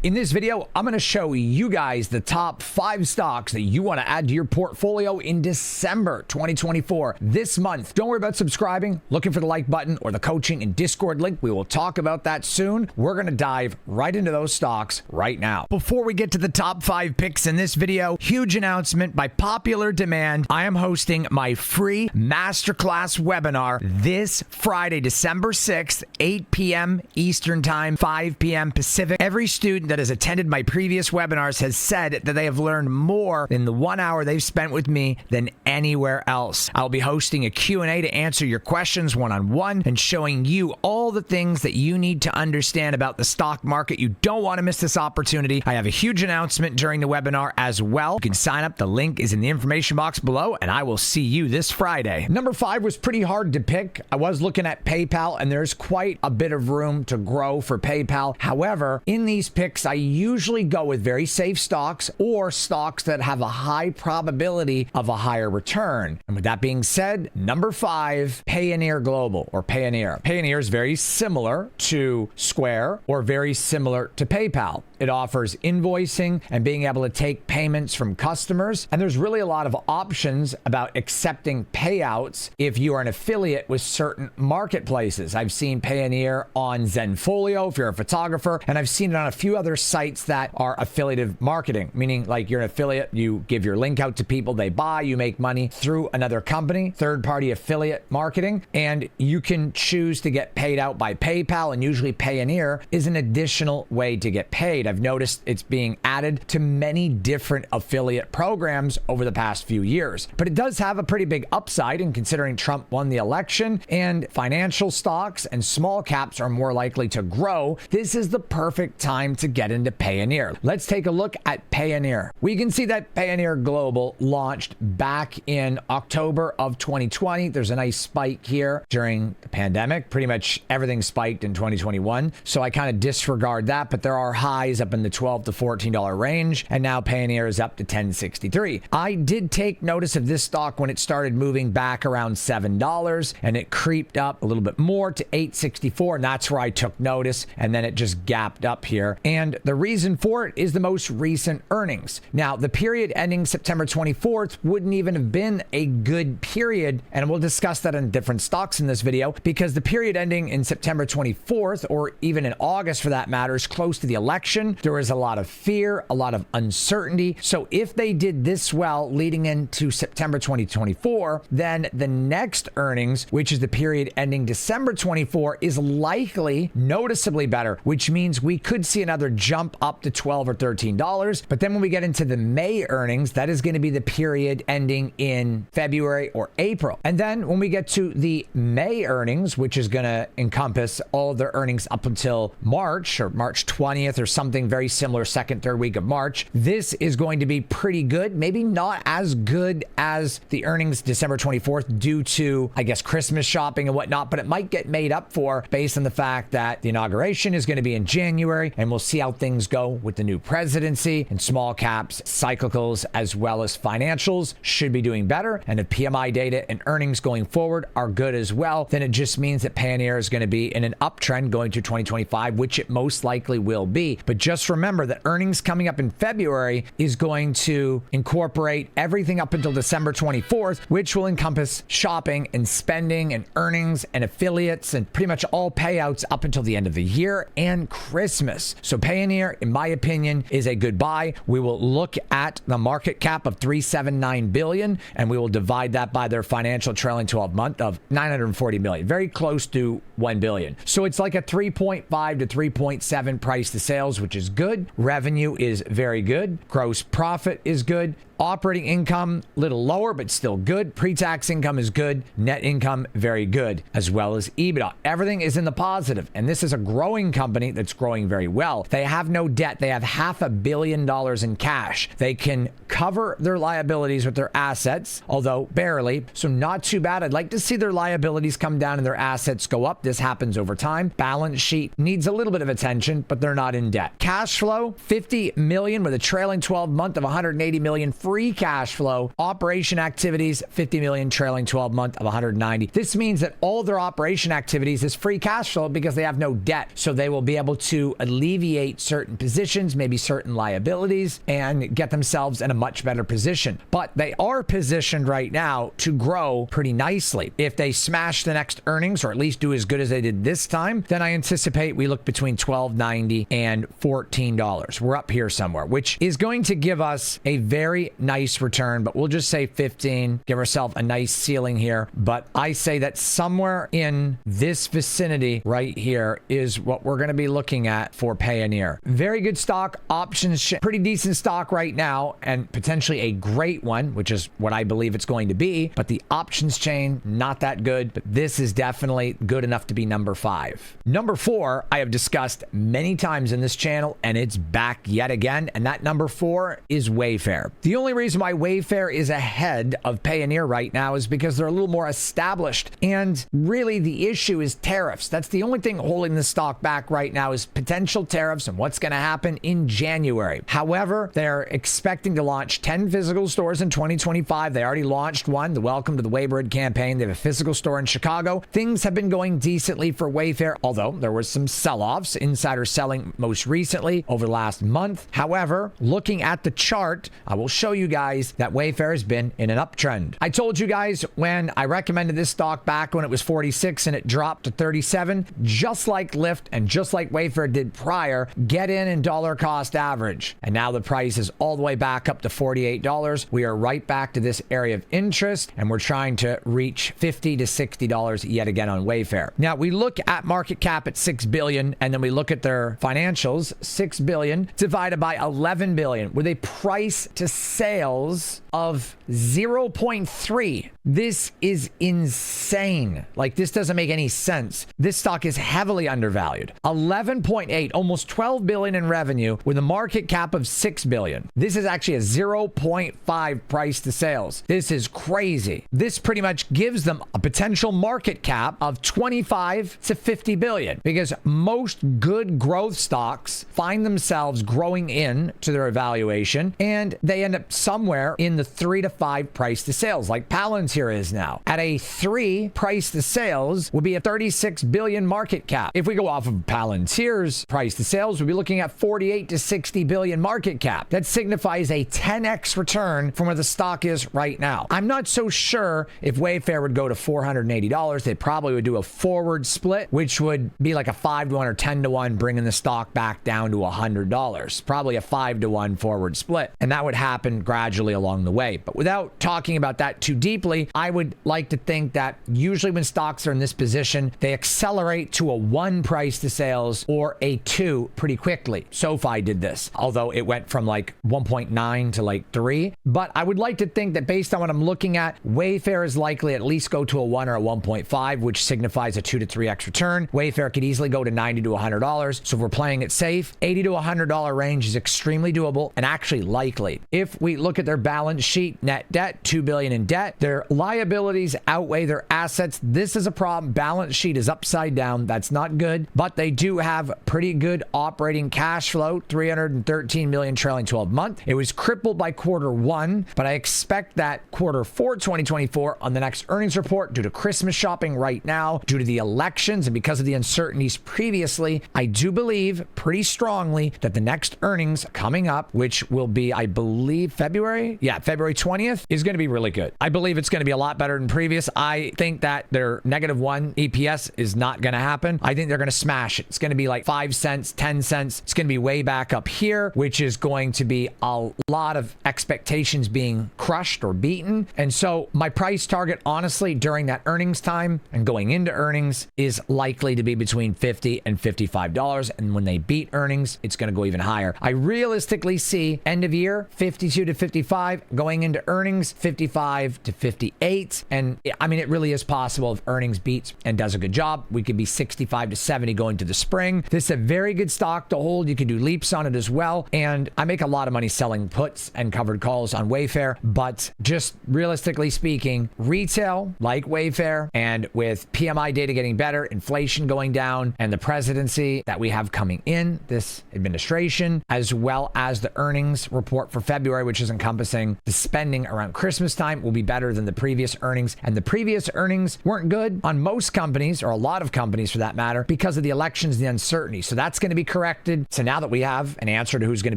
In this video, I'm going to show you guys the top 5 stocks that you want to add to your portfolio in December 2024, this month. Don't worry about subscribing, looking for the like button or the coaching and Discord link. We will talk about that soon. We're going to dive right into those stocks right now. Before we get to the top 5 picks in this video, huge announcement by popular demand. I am hosting my free masterclass webinar this Friday, December 6th, 8 p.m. Eastern Time, 5 p.m. Pacific. Every student that has attended my previous webinars has said that they have learned more in the 1 hour they've spent with me than anywhere else. I'll be hosting a Q&A to answer your questions one-on-one and showing you all the things that you need to understand about the stock market. You don't want to miss this opportunity. I have a huge announcement during the webinar as well. You can sign up. The link is in the information box below, and I will see you this Friday. Number 5 was pretty hard to pick. I was looking at PayPal, and there's quite a bit of room to grow for PayPal. However, in these picks, I usually go with very safe stocks or stocks that have a high probability of a higher return. And with that being said, number 5, Payoneer Global or Payoneer. Payoneer is very similar to Square or very similar to PayPal. It offers invoicing and being able to take payments from customers. And there's really a lot of options about accepting payouts if you are an affiliate with certain marketplaces. I've seen Payoneer on Zenfolio if you're a photographer, and I've seen it on a few other sites that are affiliative marketing, meaning like you're an affiliate, you give your link out to people, they buy, you make money through another company, third-party affiliate marketing, and you can choose to get paid out by PayPal, and usually Payoneer is an additional way to get paid. I've noticed it's being added to many different affiliate programs over the past few years. But it does have a pretty big upside, and considering Trump won the election and financial stocks and small caps are more likely to grow, this is the perfect time to get into Payoneer. Let's take a look at Payoneer. We can see that Payoneer Global launched back in October of 2020. There's a nice spike here during the pandemic. Pretty much everything spiked in 2021. So I kind of disregard that, but there are highs up in the $12 to $14 range, and now Payoneer is up to $10.63. I did take notice of this stock when it started moving back around $7, and it creeped up a little bit more to $8.64, and that's where I took notice, and then it just gapped up here. And the reason for it is the most recent earnings. Now, the period ending September 24th wouldn't even have been a good period, and we'll discuss that in different stocks in this video, because the period ending in September 24th, or even in August for that matter, is close to the election. There was a lot of fear, a lot of uncertainty. So if they did this well leading into September 2024, then the next earnings, which is the period ending December 24, is likely noticeably better, which means we could see another jump up to $12 or $13. But then when we get into the May earnings, that is going to be the period ending in February or April. And then when we get to the May earnings, which is going to encompass all their earnings up until March or March 20th or something very similar, second, third week of March, this is going to be pretty good. Maybe not as good as the earnings December 24th due to, I guess, Christmas shopping and whatnot, but it might get made up for based on the fact that the inauguration is going to be in January, and we'll see how things go with the new presidency, and small caps, cyclicals, as well as financials should be doing better. And if PMI data and earnings going forward are good as well, then it just means that Payoneer is going to be in an uptrend going to 2025, which it most likely will be. But just remember that earnings coming up in February is going to incorporate everything up until December 24th, which will encompass shopping and spending and earnings and affiliates and pretty much all payouts up until the end of the year and Christmas. So Payoneer, in my opinion, is a good buy. We will look at the market cap of $379 billion, and we will divide that by their financial trailing 12 month of $940 million, very close to $1 billion. So it's like a 3.5 to 3.7 price to sales, which is good. Revenue is very good. Gross profit is good. Operating income, a little lower, but still good. Pre-tax income is good. Net income, very good, as well as EBITDA. Everything is in the positive. And this is a growing company that's growing very well. They have no debt. They have $500 million in cash. They can cover their liabilities with their assets, although barely. So not too bad. I'd like to see their liabilities come down and their assets go up. This happens over time. Balance sheet needs a little bit of attention, but they're not in debt. Cash flow, $50 million with a trailing 12 month of $180 million. Free free cash flow, operation activities, 50 million trailing 12 month of 190. This means that all their operation activities is free cash flow because they have no debt. So they will be able to alleviate certain positions, maybe certain liabilities, and get themselves in a much better position. But they are positioned right now to grow pretty nicely. If they smash the next earnings, or at least do as good as they did this time, then I anticipate we look between $12.90 and $14. We're up here somewhere, which is going to give us a very nice return, but we'll just say 15, give ourselves a nice ceiling here. But I say that somewhere in this vicinity right here is what we're going to be looking at for Payoneer. Very good stock, options, pretty decent stock right now, and potentially a great one, which is what I believe it's going to be. But the options chain, not that good, but this is definitely good enough to be number 5. Number 4, I have discussed many times in this channel, and it's back yet again. And that number 4 is Wayfair. The only reason why Wayfair is ahead of Payoneer right now is because they're a little more established. And really the issue is tariffs. That's the only thing holding the stock back right now is potential tariffs and what's going to happen in January. However, they're expecting to launch 10 physical stores in 2025. They already launched one, the Welcome to the Waybird campaign. They have a physical store in Chicago. Things have been going decently for Wayfair, although there was some sell-offs, insider selling most recently over the last month. However, looking at the chart, I will show you guys that Wayfair has been in an uptrend. I told you guys when I recommended this stock back when it was 46 and it dropped to 37, just like Lyft and just like Wayfair did prior, get in dollar cost average. And now the price is all the way back up to $48. We are right back to this area of interest, and we're trying to reach $50 to $60 yet again on Wayfair. Now we look at market cap at $6 billion, and then we look at their financials, $6 billion divided by $11 billion with a price to sales of 0.3. This is insane. Like, this doesn't make any sense. This stock is heavily undervalued. 11.8, almost 12 billion in revenue with a market cap of 6 billion. This is actually a 0.5 price to sales. This is crazy. This pretty much gives them a potential market cap of 25 to 50 billion, because most good growth stocks find themselves growing in to their evaluation and they end up somewhere in the 3 to 5 price to sales, like Palantir is now. At a 3 price to sales would be a 36 billion market cap. If we go off of Palantir's price to sales, we'll be looking at 48 to 60 billion market cap. That signifies a 10x return from where the stock is right now. I'm not so sure if Wayfair would go to $480. They probably would do a forward split, which would be like a 5 to 1 or 10 to 1, bringing the stock back down to $100. Probably a 5 to 1 forward split. And that would happen gradually along the way. But without talking about that too deeply, I would like to think that usually when stocks are in this position, they accelerate to a 1 price to sales or a 2 pretty quickly. SoFi did this, although it went from like 1.9 to like 3. But I would like to think that based on what I'm looking at, Wayfair is likely at least go to a 1 or a 1.5, which signifies a 2 to 3x return. Wayfair could easily go to $90 to $100. So if we're playing it safe, $80 to $100 range is extremely doable and actually likely. If we look at their balance sheet, net debt, $2 billion in debt, their liabilities outweigh their assets. This is a problem. Balance sheet is upside down. That's not good, but they do have pretty good operating cash flow, 313 million trailing 12 month. It was crippled by Q1, but I expect that Q4 2024 on the next earnings report, due to Christmas shopping right now, due to the elections and because of the uncertainties previously, I do believe pretty strongly that the next earnings coming up, which will be, I believe, February 20th, is going to be really good. I believe it's going to be a lot better than previous. I think that their -1 EPS is not going to happen. I think they're going to smash it. It's going to be like 5 cents, 10 cents. It's going to be way back up here, which is going to be a lot of expectations being crushed or beaten. And so my price target, honestly, during that earnings time and going into earnings is likely to be between $50 and $55. And when they beat earnings, it's going to go even higher. I realistically see end of year 52 to 55, going into earnings 55 to 58. And I mean, it really is possible if earnings beats and does a good job, we could be 65 to 70 going to the spring. This is a very good stock to hold. You can do leaps on it as well. And I make a lot of money selling puts and covered calls deals on Wayfair, but just realistically speaking, retail like Wayfair, and with PMI data getting better, inflation going down, and the presidency that we have coming in this administration, as well as the earnings report for February, which is encompassing the spending around Christmas time, will be better than the previous earnings. And the previous earnings weren't good on most companies, or a lot of companies for that matter, because of the elections and the uncertainty. So that's going to be corrected. So now that we have an answer to who's going to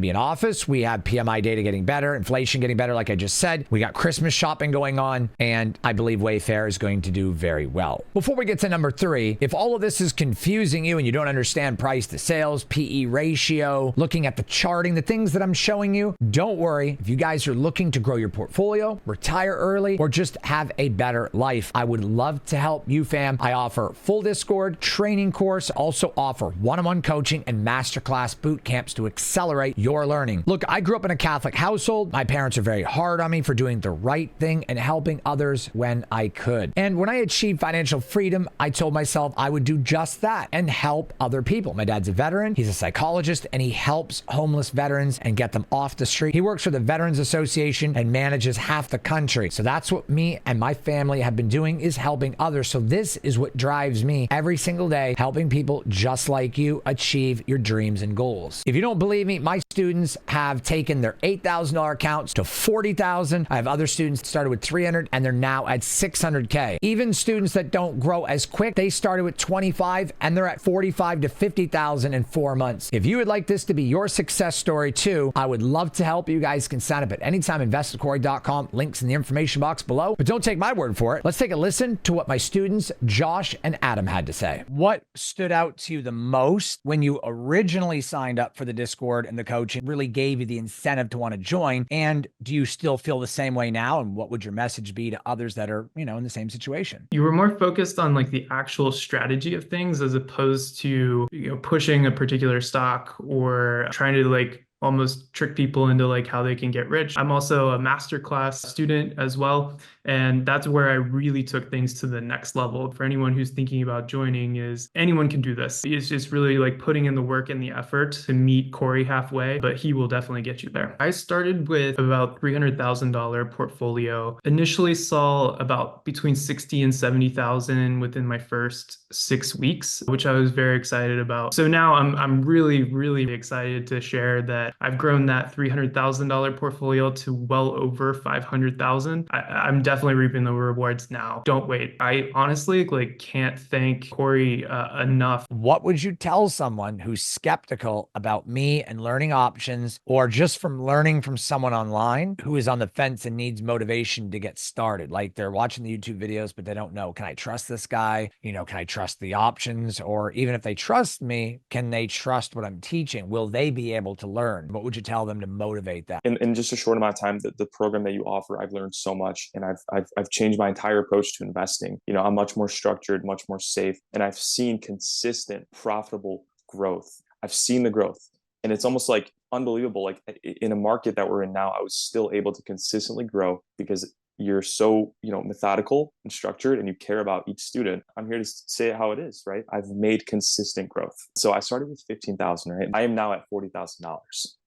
be in office, we have PMI data getting better, inflation getting better, like I just said. We got Christmas shopping going on, and I believe Wayfair is going to do very well. Before we get to number 3, if all of this is confusing you and you don't understand price to sales, PE ratio, looking at the charting, the things that I'm showing you, don't worry. If you guys are looking to grow your portfolio, retire early, or just have a better life, I would love to help you, fam. I offer full Discord, training course, also offer one-on-one coaching and masterclass boot camps to accelerate your learning. Look, I grew up in a Catholic household. My parents are very hard on me for doing the right thing and helping others when I could. And when I achieved financial freedom, I told myself I would do just that and help other people. My dad's a veteran. He's a psychologist, and he helps homeless veterans and get them off the street. He works for the Veterans Association and manages half the country. So that's what me and my family have been doing, is helping others. So this is what drives me every single day, helping people just like you achieve your dreams and goals. If you don't believe me, my students have taken their $8,000 accounts to $40,000. I have other students that started with 300 and they're now at 600K. Even students that don't grow as quick, they started with 25 and they're at 45 to 50,000 in 4 months. If you would like this to be your success story too, I would love to help. You guys can sign up at anytime, investwithcorey.com. Links in the information box below. But don't take my word for it. Let's take a listen to what my students Josh and Adam had to say. What stood out to you the most when you originally signed up for the Discord and the coaching, really gave you the incentive to want to join? And do you still feel the same way now? And what would your message be to others that are, in the same situation? You were more focused on like the actual strategy of things as opposed to, pushing a particular stock or trying to almost trick people into how they can get rich. I'm also a masterclass student as well. And that's where I really took things to the next level. For anyone who's thinking about joining, is anyone can do this. It's just really putting in the work and the effort to meet Corey halfway, but he will definitely get you there. I started with about $300,000 portfolio. Initially saw about between 60 and 70,000 within my first 6 weeks, which I was very excited about. So now I'm really, really excited to share that I've grown that $300,000 portfolio to well over 500,000. I'm definitely reaping the rewards now. Don't wait. I honestly can't thank Corey enough. What would you tell someone who's skeptical about me and learning options, or just from learning from someone online who is on the fence and needs motivation to get started? Like they're watching the YouTube videos, but they don't know, can I trust this guy? Can I trust the options? Or even if they trust me, can they trust what I'm teaching? Will they be able to learn? What would you tell them to motivate that? In just a short amount of time, the program that you offer, I've learned so much, and I've changed my entire approach to investing. I'm much more structured, much more safe, and I've seen consistent, profitable growth. I've seen the growth, and it's almost unbelievable. In a market that we're in now, I was still able to consistently grow because you're so, methodical and structured, and you care about each student. I'm here to say it how it is, right? I've made consistent growth. So I started with 15,000, right? I am now at $40,000.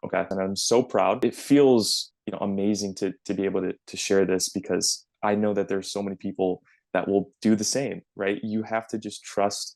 Okay. And I'm so proud. It feels, amazing to be able to share this, because I know that there's so many people that will do the same, right? You have to just trust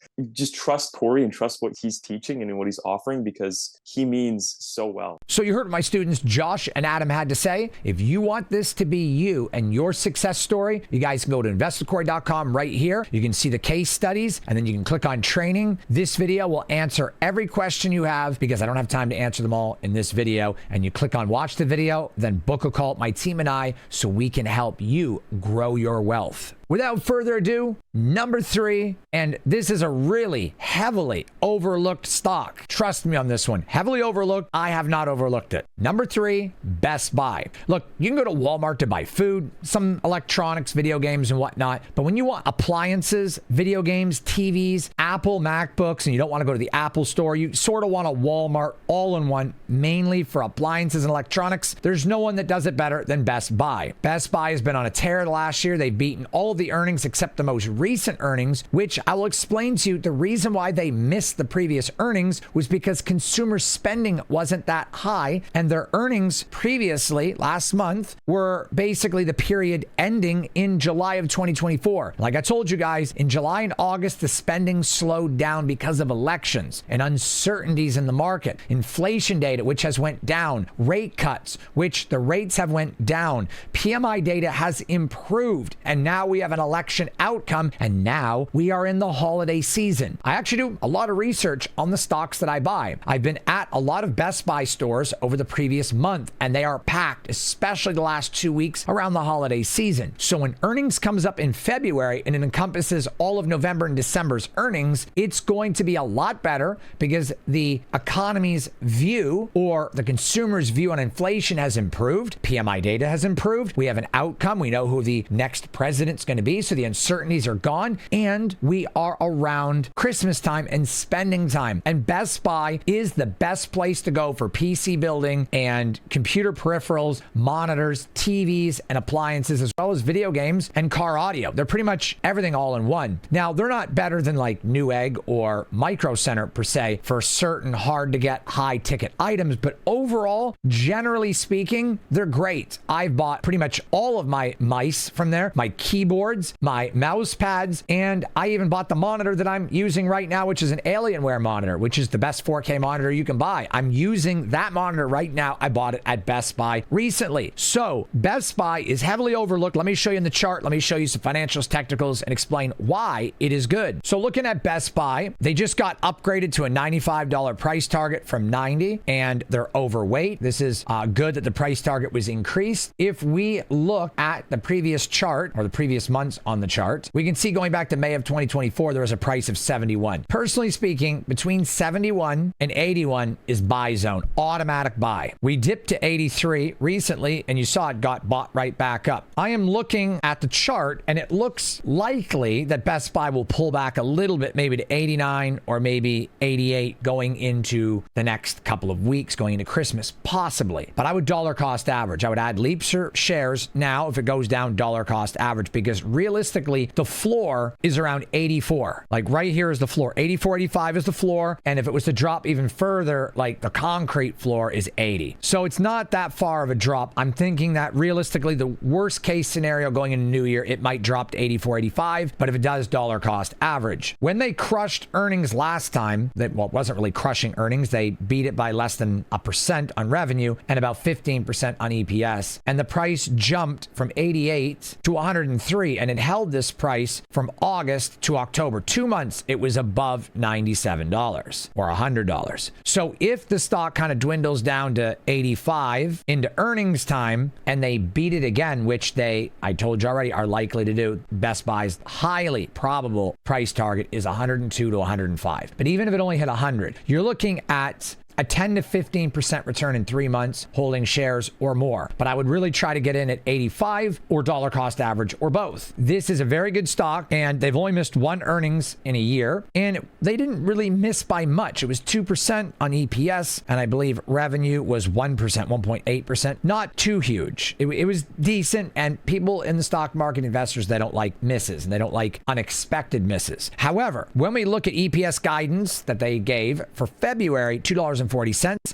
Corey and trust what he's teaching and what he's offering, because he means so well. So you heard what my students Josh and Adam had to say. If you want this to be you and your success story, you guys can go to investwithcorey.com right here. You can see the case studies, and then you can click on training. This video will answer every question you have, because I don't have time to answer them all in this video. And you click on watch the video, then book a call with my team and I, so we can help you grow your wealth. Without further ado, number 3, and this is a really heavily overlooked stock. Trust me on this one. Heavily overlooked. I have not overlooked it. Number 3, Best Buy. Look, you can go to Walmart to buy food, some electronics, video games, and whatnot. But when you want appliances, video games, TVs, Apple MacBooks, and you don't want to go to the Apple store, you sort of want a Walmart all-in-one, mainly for appliances and electronics. There's no one that does it better than Best Buy. Best Buy has been on a tear the last year. They've beaten all of the earnings except the most recent earnings, which I will explain to you. The reason why they missed the previous earnings was because consumer spending wasn't that high, and their earnings previously last month were basically the period ending in July of 2024. Like I told you guys, in July and August, the spending slowed down because of elections and uncertainties in the market, inflation data, which has went down, rate cuts, which the rates have went down, PMI data has improved, and now we have an election outcome, and now we are in the holiday season. I actually do a lot of research on the stocks that I buy. I've been at a lot of Best Buy stores over the previous month, and they are packed, especially the last 2 weeks around the holiday season. So when earnings comes up in February and it encompasses all of November and December's earnings, it's going to be a lot better because the economy's view or the consumer's view on inflation has improved. PMI data has improved. We have an outcome. We know who the next president's going to be. So the uncertainties are gone, and we are around Christmas time and spending time. And Best Buy is the best place to go for PC building and computer peripherals, monitors, TVs, and appliances, as well as video games and car audio. They're pretty much everything all in one. Now, they're not better than like Newegg or Micro Center per se for certain hard to get high ticket items, but overall, generally speaking, they're great. I've bought pretty much all of my mice from there, my keyboards, my mouse pads, and I even bought the monitor that I'm using right now, which is an Alienware monitor, which is the best 4K monitor you can buy. I'm using that monitor right now. I bought it at Best Buy recently. So Best Buy is heavily overlooked. Let me show you in the chart. Let me show you some financials, technicals, and explain why it is good. So looking at Best Buy, they just got upgraded to a $95 price target from $90, and they're overweight. This is good that the price target was increased. If we look at the previous chart or the previous months on the chart, we can see going back to May of 2024, there was a price of 71. Personally speaking, between 71 and 81 is buy zone, automatic buy. We dipped to 83 recently, and you saw it got bought right back up. I am looking at the chart, and it looks likely that Best Buy will pull back a little bit, maybe to 89 or maybe 88 going into the next couple of weeks, going into Christmas, possibly. But I would dollar cost average. I would add leaps or shares now if it goes down dollar cost average, because realistically, the floor is around 84. Like right here is the floor. 84, 85 is the floor. And if it was to drop even further, like the concrete floor is 80. So it's not that far of a drop. I'm thinking that realistically, the worst case scenario going into New Year, it might drop to 84, 85. But if it does, dollar cost average. When they crushed earnings last time, it wasn't really crushing earnings. They beat it by less than 1% on revenue and about 15% on EPS. And the price jumped from 88 to 103, and it held this price from August to October. 2 months, it was above $97 or $100. So if the stock kind of dwindles down to 85 into earnings time and they beat it again, which I told you already, are likely to do, Best Buy's highly probable price target is 102 to 105. But even if it only hit 100, you're looking at a 10 to 15% return in 3 months holding shares or more. But I would really try to get in at 85 or dollar cost average or both. This is a very good stock, and they've only missed one earnings in a year, and they didn't really miss by much. It was 2% on EPS, and I believe revenue was 1%, 1.8%. Not too huge. It was decent, and people in the stock market, investors, they don't like misses, and they don't like unexpected misses. However, when we look at EPS guidance that they gave for February, $2.40,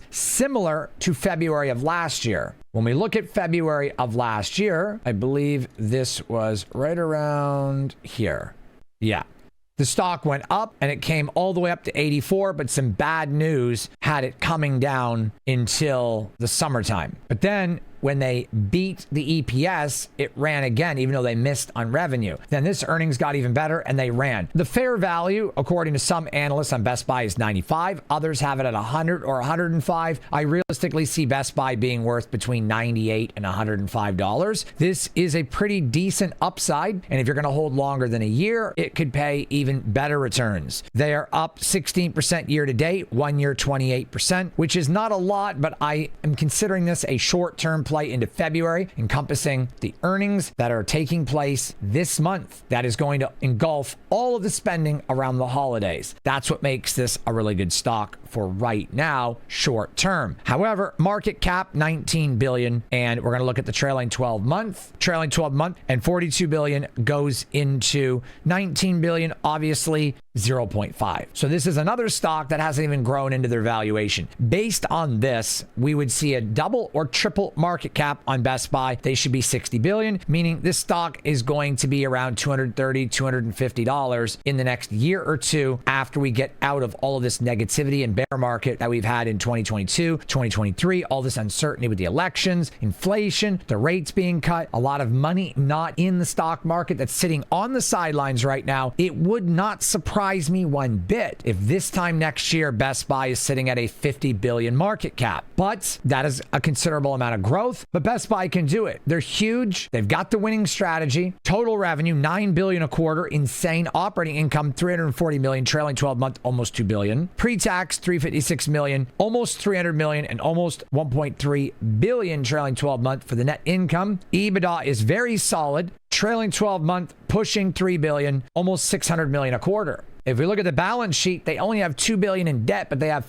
similar to February of last year. When we look at February of last year, I believe this was right around here. Yeah. The stock went up and it came all the way up to 84, but some bad news had it coming down until the summertime. But then when they beat the EPS, it ran again, even though they missed on revenue. Then this earnings got even better and they ran. The fair value, according to some analysts on Best Buy, is 95. Others have it at 100 or 105. I realistically see Best Buy being worth between $98 and $105. This is a pretty decent upside. And if you're going to hold longer than a year, it could pay even better returns. They are up 16% year to date, 1 year 28%, which is not a lot, but I am considering this a short-term play into February, encompassing the earnings that are taking place this month. That is going to engulf all of the spending around the holidays. That's what makes this a really good stock for right now, short term. However, market cap $19 billion, and we're going to look at the trailing 12 month, and $42 billion goes into $19 billion, obviously 0.5. So this is another stock that hasn't even grown into their valuation. Based on this, we would see a double or triple market cap on Best Buy. They should be $60 billion, meaning this stock is going to be around $230, $250 in the next year or two after we get out of all of this negativity and bear market that we've had in 2022, 2023, all this uncertainty with the elections, inflation, the rates being cut, a lot of money not in the stock market that's sitting on the sidelines right now. It would not surprise me one bit if this time next year Best Buy is sitting at a $50 billion market cap. But that is a considerable amount of growth, but Best Buy can do it. They're huge. They've got the winning strategy. Total revenue, $9 billion a quarter. Insane. Operating income, $340 million. Trailing 12 month, almost $2 billion. Pre-tax, $356 million. Almost $300 million and almost $1.3 billion trailing 12 month for the net income. EBITDA is very solid. Trailing 12 month, pushing $3 billion. Almost $600 million a quarter. If we look at the balance sheet, they only have $2 billion in debt, but they have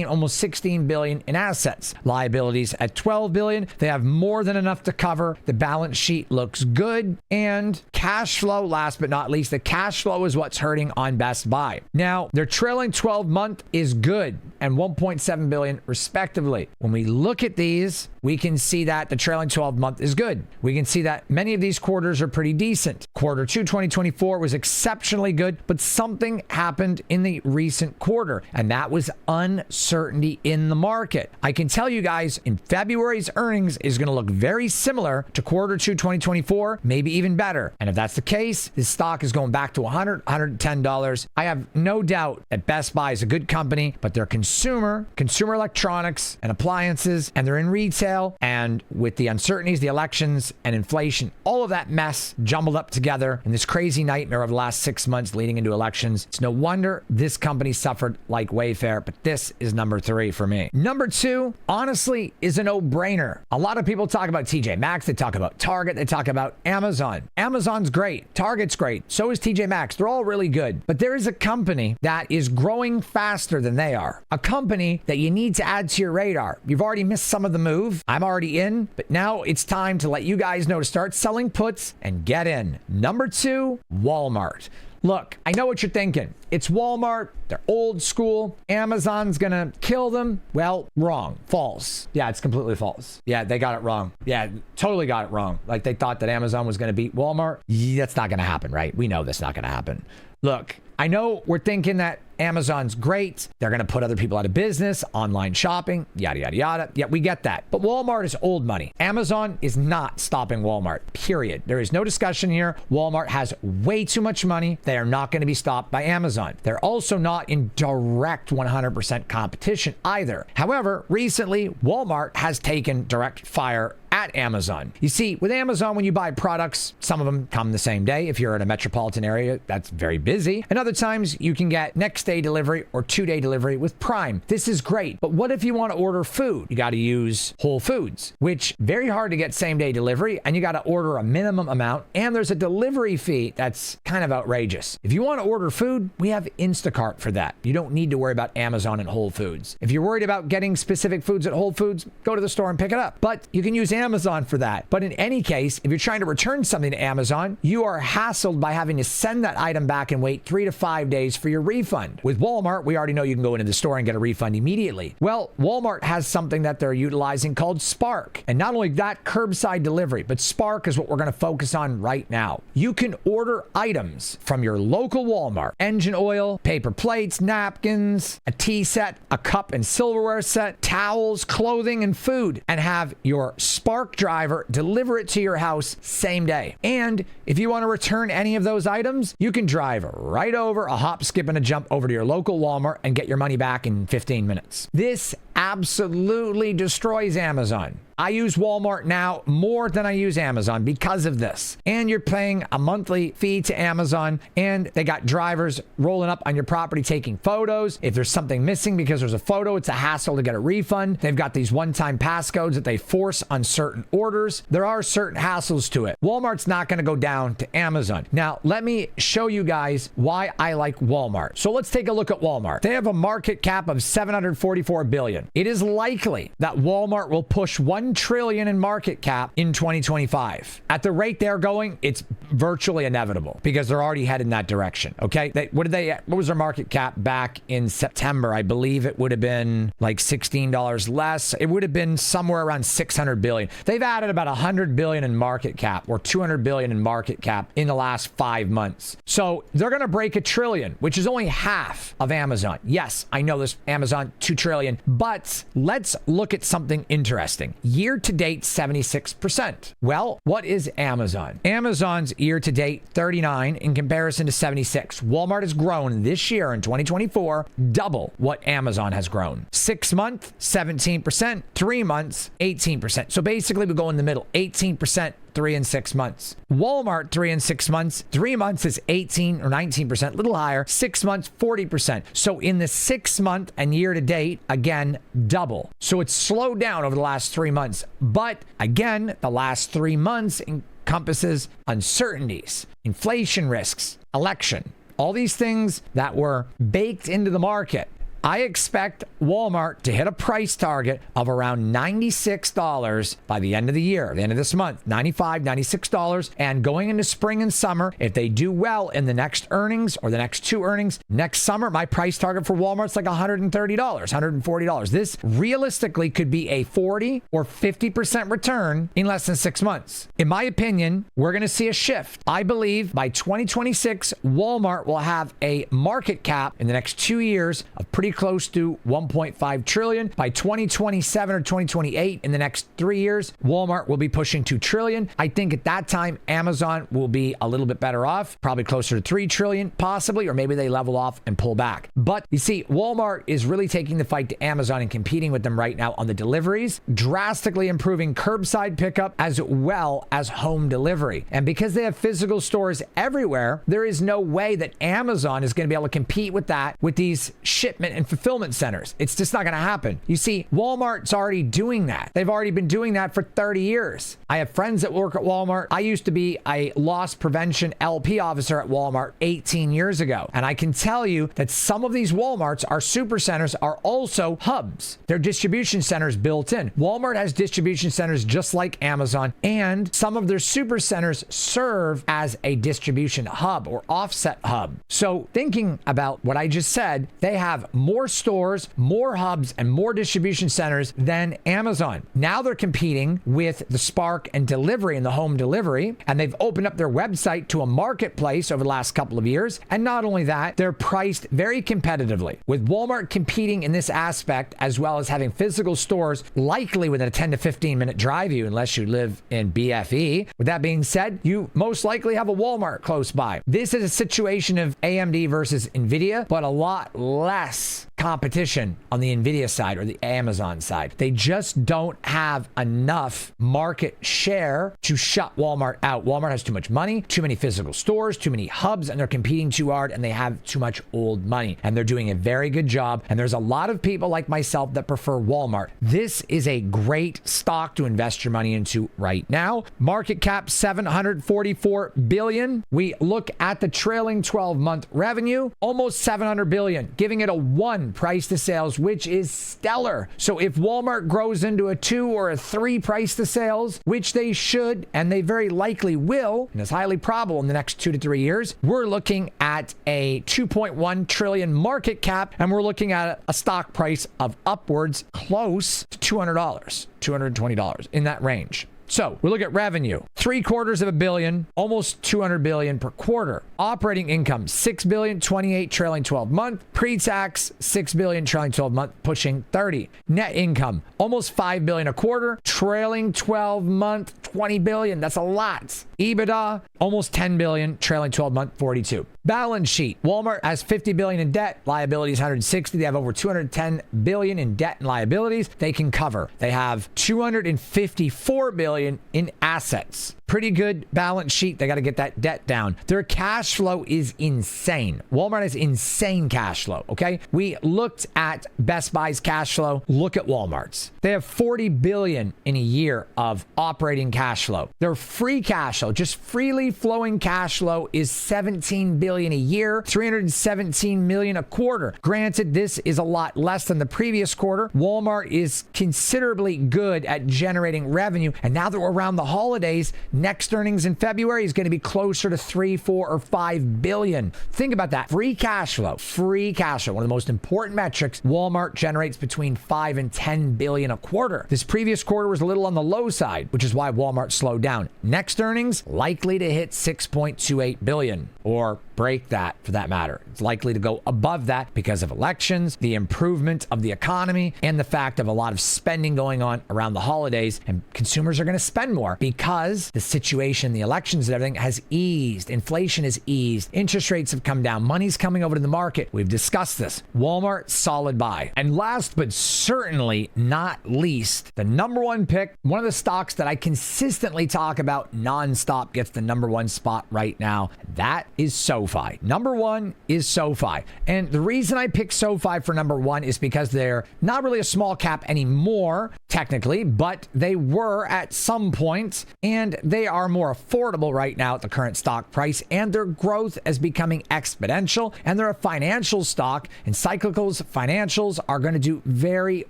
almost $16 billion in assets. Liabilities at $12 billion. They have more than enough to cover. The balance sheet looks good. And cash flow, last but not least, the cash flow is what's hurting on Best Buy. Now, their trailing 12 month is good and $1.7 billion respectively. When we look at these, we can see that the trailing 12 month is good. We can see that many of these quarters are pretty decent. Quarter 2, 2024 was exceptionally good, but something happened in the recent quarter, and that was uncertainty in the market. I can tell you guys, in February's earnings is going to look very similar to quarter 2, 2024, maybe even better. And if that's the case, this stock is going back to $100, $110. I have no doubt that Best Buy is a good company, but they're consumer electronics and appliances, and they're in retail. And with the uncertainties, the elections and inflation, all of that mess jumbled up together in this crazy nightmare of the last 6 months leading into elections, it's no wonder this company suffered like Wayfair, but this is number 3 for me. Number 2, honestly, is a no-brainer. A lot of people talk about TJ Maxx, they talk about Target, they talk about Amazon. Amazon's great, Target's great, so is TJ Maxx. They're all really good. But there is a company that is growing faster than they are. A company that you need to add to your radar. You've already missed some of the move. I'm already in, but now it's time to let you guys know to start selling puts and get in. Number 2, Walmart. Look, I know what you're thinking. It's Walmart. They're old school. Amazon's going to kill them. Well, wrong. False. Yeah, it's completely false. Yeah, they got it wrong. Yeah, totally got it wrong. Like they thought that Amazon was going to beat Walmart. That's not going to happen, right? We know that's not going to happen. Look, I know we're thinking that Amazon's great. They're going to put other people out of business, online shopping, yada, yada, yada. Yeah, we get that. But Walmart is old money. Amazon is not stopping Walmart, period. There is no discussion here. Walmart has way too much money. They are not going to be stopped by Amazon. They're also not in direct 100% competition either. However, recently, Walmart has taken direct fire at Amazon. You see, with Amazon, when you buy products, some of them come the same day. If you're in a metropolitan area, that's very busy. And other times you can get next day delivery or 2-day delivery with Prime. This is great. But what if you want to order food? You got to use Whole Foods, which very hard to get same day delivery, and you got to order a minimum amount. And there's a delivery fee that's kind of outrageous. If you want to order food, we have Instacart for that. You don't need to worry about Amazon and Whole Foods. If you're worried about getting specific foods at Whole Foods, go to the store and pick it up. But you can use Amazon for that. But in any case, if you're trying to return something to Amazon, you are hassled by having to send that item back and wait 3 to 5 days for your refund. With Walmart, we already know you can go into the store and get a refund immediately. Well, Walmart has something that they're utilizing called Spark. And not only that, curbside delivery, but Spark is what we're going to focus on right now. You can order items from your local Walmart: engine oil, paper plates, napkins, a tea set, a cup and silverware set, towels, clothing, and food, and have your Spark driver deliver it to your house same day. And if you want to return any of those items, you can drive right over, a hop, skip, and a jump over to your local Walmart and get your money back in 15 minutes. This absolutely destroys Amazon. I use Walmart now more than I use Amazon because of this. And you're paying a monthly fee to Amazon, and they got drivers rolling up on your property taking photos. If there's something missing because there's a photo, it's a hassle to get a refund. They've got these one-time passcodes that they force on certain orders. There are certain hassles to it. Walmart's not going to go down to Amazon. Now, let me show you guys why I like Walmart. So let's take a look at Walmart. They have a market cap of $744 billion. It is likely that Walmart will push $1 trillion in market cap in 2025. At the rate they're going, it's virtually inevitable because they're already headed in that direction. Okay. What was their market cap back in September? I believe it would have been like $16 less. It would have been somewhere around 600 billion. They've added about 100 billion in market cap or 200 billion in market cap in the last 5 months. So they're going to break $1 trillion, which is only half of Amazon. Yes, I know this Amazon $2 trillion, but let's look at something interesting. Year to date, 76%. Well, what is Amazon? Amazon's year to date, 39 in comparison to 76. Walmart has grown this year in 2024, double what Amazon has grown. 6 months, 17%, 3 months, 18%. So basically we go in the middle, 18%. 3 and 6 months. Walmart, 3 and 6 months. 3 months is 18 or 19%, a little higher. 6 months, 40%. So in the 6 month and year to date, again, double. So it's slowed down over the last 3 months. But again, the last 3 months encompasses uncertainties, inflation risks, election, all these things that were baked into the market. I expect Walmart to hit a price target of around $96 by the end of the year, the end of this month, $95, $96. And going into spring and summer, if they do well in the next earnings or the next 2 earnings, next summer, my price target for Walmart's like $130, $140. This realistically could be a 40 or 50% return in less than 6 months. In my opinion, we're going to see a shift. I believe by 2026, Walmart will have a market cap in the next 2 years of pretty close to 1.5 trillion. By 2027 or 2028, in the next 3 years, Walmart will be pushing 2 trillion. I think at that time, Amazon will be a little bit better off, probably closer to 3 trillion, possibly, or maybe they level off and pull back. But you see, Walmart is really taking the fight to Amazon and competing with them right now on the deliveries, drastically improving curbside pickup as well as home delivery. And because they have physical stores everywhere, there is no way that Amazon is going to be able to compete with that with these shipment and fulfillment centers. It's just not going to happen. You see, Walmart's already doing that. They've already been doing that for 30 years. I have friends that work at Walmart. I used to be a loss prevention LP officer at Walmart 18 years ago. And I can tell you that some of these Walmarts, our super centers, are also hubs. They're distribution centers built in. Walmart has distribution centers just like Amazon, and some of their super centers serve as a distribution hub or offset hub. So thinking about what I just said, they have more stores, more hubs, and more distribution centers than Amazon. Now they're competing with the Spark and delivery and the home delivery, and they've opened up their website to a marketplace over the last couple of years. And not only that, they're priced very competitively. With Walmart competing in this aspect, as well as having physical stores likely within a 10 to 15 minute drive you, unless you live in BFE. With that being said, you most likely have a Walmart close by. This is a situation of AMD versus Nvidia, but a lot less competition on the Nvidia side or the Amazon side. They just don't have enough market share to shut Walmart out. Walmart has too much money, too many physical stores, too many hubs, and they're competing too hard, and they have too much old money. And they're doing a very good job. And there's a lot of people like myself that prefer Walmart. This is a great stock to invest your money into right now. Market cap $744 billion. We look at the trailing 12-month revenue, almost $700 billion, giving it a 1 price to sales, which is stellar. So if Walmart grows into a 2 or a 3 price to sales, which they should, and they very likely will, and it's highly probable in the next 2 to 3 years, we're looking at a 2.1 trillion market cap, and we're looking at a stock price of upwards close to $200, $220 in that range. So we look at revenue, $750 million, almost $200 billion per quarter. Operating income, $6 billion, 28 trailing 12 month. Pre-tax, $6 billion trailing 12 month, pushing 30. Net income, almost $5 billion a quarter. Trailing 12 month, 20 billion. That's a lot. EBITDA, almost 10 billion, trailing 12 month, 42. Balance sheet. Walmart has 50 billion in debt, liabilities 160. They have over 210 billion in debt and liabilities they can cover. They have 254 billion in assets. Pretty good balance sheet. They got to get that debt down. Their cash flow is insane. Walmart has insane cash flow, okay? We looked at Best Buy's cash flow. Look at Walmart's. They have 40 billion in a year of operating cash flow. Their free cash flow, just freely flowing cash flow, is 17 billion a year, 317 million a quarter. Granted, this is a lot less than the previous quarter. Walmart is considerably good at generating revenue, and now that we're around the holidays, next earnings in February is going to be closer to 3, 4, or 5 billion. Think about that. Free cash flow, one of the most important metrics. Walmart generates between 5 and 10 billion a quarter. This previous quarter was a little on the low side, which is why Walmart slowed down. Next earnings likely to hit 6.28 billion, or break that for that matter. It's likely to go above that because of elections, the improvement of the economy, and the fact of a lot of spending going on around the holidays, and consumers are going to spend more because the situation, the elections and everything has eased. Inflation has eased. Interest rates have come down. Money's coming over to the market. We've discussed this. Walmart, solid buy. And last but certainly not least, the number one pick, one of the stocks that I consistently talk about nonstop, gets the number one spot right now. That is SoFi. Number one is SoFi. And the reason I picked SoFi for number one is because they're not really a small cap anymore, technically, but they were at some point, and they are more affordable right now at the current stock price, and their growth is becoming exponential, and they're a financial stock, and cyclicals financials are going to do very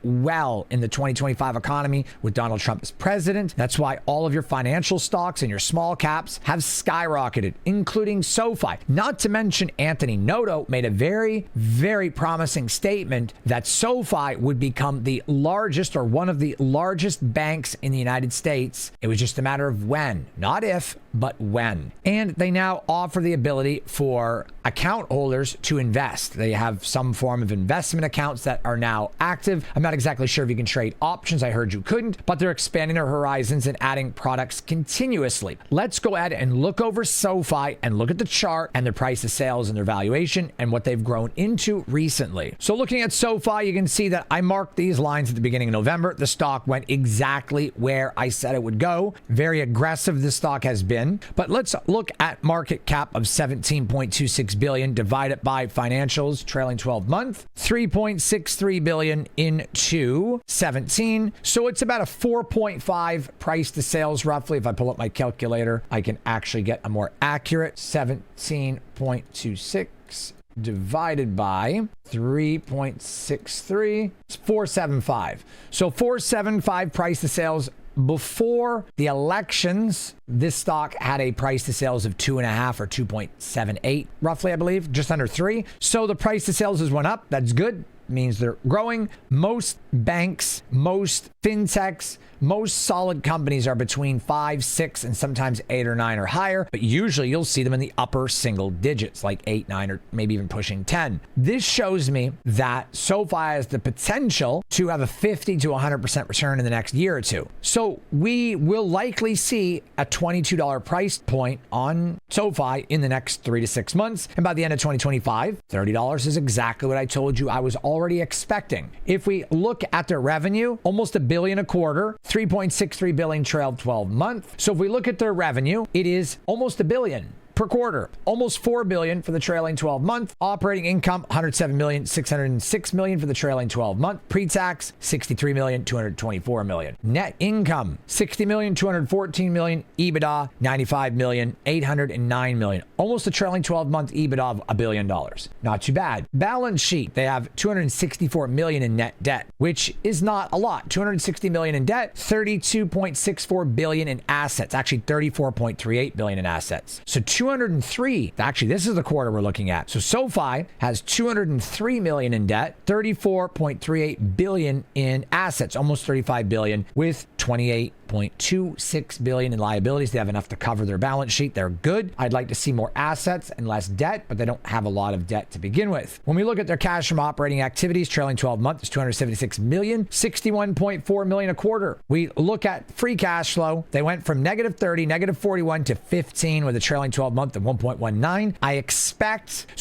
well in the 2025 economy with Donald Trump as president. That's why all of your financial stocks and your small caps have skyrocketed, including SoFi. Not to mention, Anthony Noto made a very, very promising statement that SoFi would become the largest, or one of the largest banks in the United States. It was just a matter of when, not if, but when. And they now offer the ability for account holders to invest. They have some form of investment accounts that are now active. I'm not exactly sure if you can trade options. I heard you couldn't, but they're expanding their horizons and adding products continuously. Let's go ahead and look over SoFi and look at the chart and their price of sales and their valuation and what they've grown into recently. So looking at SoFi, you can see that I marked these lines at the beginning of November. The stock went exactly where I said it would go. Very aggressive this stock has been. But let's look at market cap of 17.26 billion divided by financials trailing 12 month, 3.63 billion into 17. So it's about a 4.5 price to sales roughly. If I pull up my calculator, I can actually get a more accurate 17.26 divided by 3.63. It's 475. So 475 price to sales. Before the elections, this stock had a price to sales of 2.5 or 2.78, roughly, I believe, just under 3. So the price to sales has went up. That's good. Means they're growing. Most banks, most fintechs, most solid companies are between 5, 6, and sometimes 8 or 9 or higher, but usually you'll see them in the upper single digits, like 8, 9, or maybe even pushing 10. This shows me that SoFi has the potential to have a 50 to 100% return in the next year or two. So we will likely see a $22 price point on SoFi in the next 3 to 6 months. And by the end of 2025, $30 is exactly what I told you I was already expecting. If we look at their revenue, almost $1 billion a quarter, 3.63 billion trailed 12 month. So if we look at their revenue, it is almost $1 billion per quarter, almost $4 billion for the trailing 12 month. Operating income, $107 million, $606 million for the trailing 12 month. Pre-tax, $63 million, $224 million. Net income, $60 million, $214 million. EBITDA, $95 million, $809 million. Almost a trailing 12 month EBITDA of $1 billion. Not too bad. Balance sheet, they have $264 million in net debt, which is not a lot. $260 million in debt, $32.64 billion in assets, actually $34.38 billion in assets. So 203. Actually, this is the quarter we're looking at. So SoFi has 203 million in debt, 34.38 billion in assets, almost 35 billion, with 28.26 billion in liabilities. They have enough to cover their balance sheet. They're good. I'd like to see more assets and less debt, but they don't have a lot of debt to begin with. When we look at their cash from operating activities, trailing 12 months is 276 million, 61.4 million a quarter. We look at free cash flow. They went from negative 30, negative 41 to 15 with a trailing 12 month of 1.19.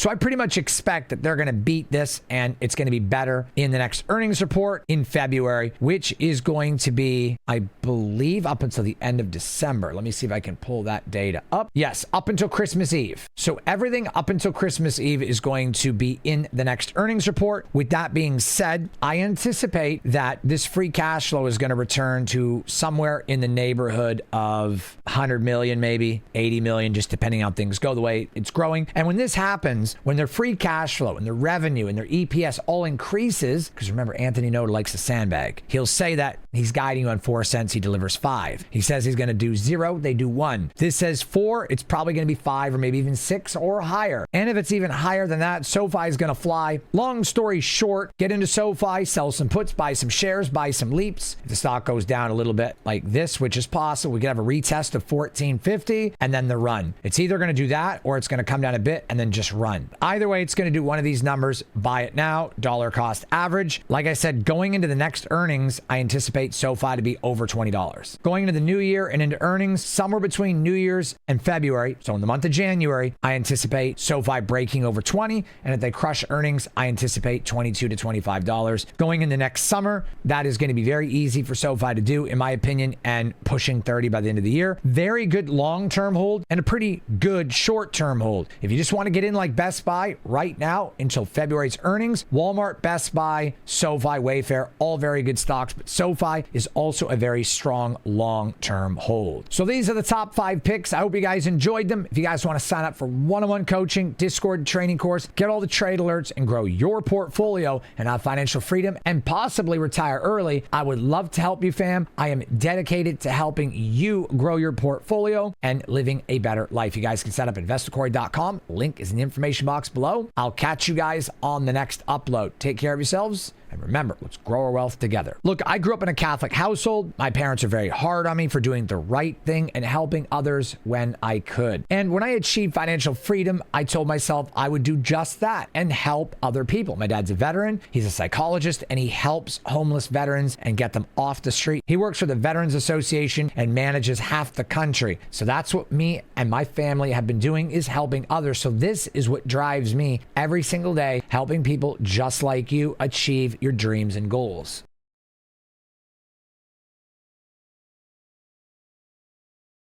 I pretty much expect that they're going to beat this and it's going to be better in the next earnings report in February, which is going to be, I believe, up until the end of December. Let me see if I can pull that data up. Yes, up until Christmas Eve. So everything up until Christmas Eve is going to be in the next earnings report. With that being said, I anticipate that this free cash flow is going to return to somewhere in the neighborhood of 100 million, maybe 80 million, just depending on how things go, the way it's growing. And when this happens, when their free cash flow and their revenue and their EPS all increases, because remember, Anthony Noda likes to sandbag. He'll say that he's guiding you on 4 cents, he delivers 5. He says he's going to do 0, they do 1. This says 4, it's probably going to be 5 or maybe even 6 or higher. And if it's even higher than that, SoFi is going to fly. Long story short, get into SoFi, sell some puts, buy some shares, buy some leaps. If the stock goes down a little bit like this, which is possible, we could have a retest of 1450 and then the run. It's either going to do that or it's going to come down a bit and then just run. Either way, it's going to do one of these numbers. Buy it now, dollar cost average. Like I said, going into the next earnings, I anticipate SoFi to be over $20. Going into the new year and into earnings, somewhere between New Year's and February, so in the month of January, I anticipate SoFi breaking over 20, and if they crush earnings, I anticipate $22 to $25. Going into next summer, that is going to be very easy for SoFi to do, in my opinion, and pushing 30 by the end of the year. Very good long-term hold and a pretty good short-term hold. If you just want to get in like Best Buy right now until February's earnings, Walmart, Best Buy, SoFi, Wayfair, all very good stocks, but SoFi is also a very strong long-term hold. So these are the top 5 picks. I hope you guys enjoyed them. If you guys want to sign up for one-on-one coaching, Discord training course, get all the trade alerts and grow your portfolio and have financial freedom and possibly retire early, I would love to help you, fam. I am dedicated to helping you grow your portfolio and living a better life. You guys can set up investorcorey.com. Link is in the information box below. I'll catch you guys on the next upload. Take care of yourselves. And remember, let's grow our wealth together. Look, I grew up in a Catholic household. My parents are very hard on me for doing the right thing and helping others when I could. And when I achieved financial freedom, I told myself I would do just that and help other people. My dad's a veteran. He's a psychologist, and he helps homeless veterans and get them off the street. He works for the Veterans Association and manages half the country. So that's what me and my family have been doing, is helping others. So this is what drives me every single day, helping people just like you achieve your dreams and goals.